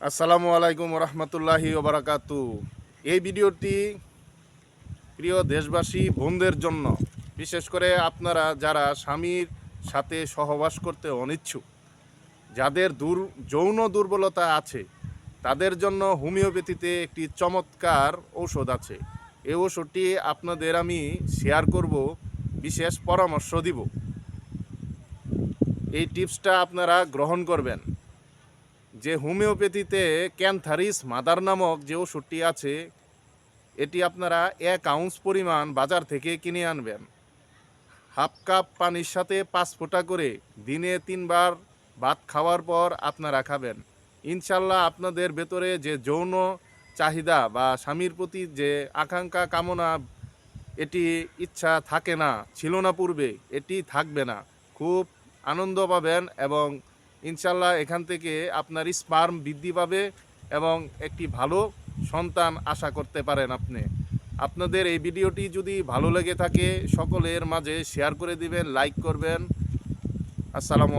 আসসালামু আলাইকুম রহমতুল্লাহি ওবারাকাতু। এই ভিডিওটি প্রিয় দেশবাসী বোনদের জন্য, বিশেষ করে আপনারা যারা স্বামীর সাথে সহবাস করতে অনিচ্ছুক, যাদের যৌন দুর্বলতা আছে, তাদের জন্য হোমিওপ্যাথিতে একটি চমৎকার ঔষধ আছে। এই ঔষধটি আপনাদের আমি শেয়ার করব, বিশেষ পরামর্শ দিব। এই টিপসটা আপনারা গ্রহণ করবেন। যে হোমিওপ্যাথিতে ক্যান্থারিস মাদার নামক যে ওষুধটি আছে, এটি আপনারা 1 আউন্স পরিমাণ বাজার থেকে কিনে আনবেন। হাফ কাপ পানির সাথে 5 ফোঁটা করে দিনে 3 বার ভাত খাওয়ার পর আপনারা খাবেন। ইনশাল্লাহ আপনাদের ভেতরে যে যৌন চাহিদা বা স্বামীর প্রতি যে আকাঙ্ক্ষা কামনা, এটি ইচ্ছা থাকে না, ছিল না পূর্বে, এটি থাকবে না। খুব আনন্দ পাবেন এবং ইনশাল্লাহ এখান থেকে আপনার স্পার্ম বৃদ্ধি পাবে এবং একটি ভালো সন্তান আশা করতে পারেন আপনি। আপনাদের এই ভিডিওটি যদি ভালো লেগে থাকে সকলের মাঝে শেয়ার করে দিবেন, লাইক করবেন। আসসালামু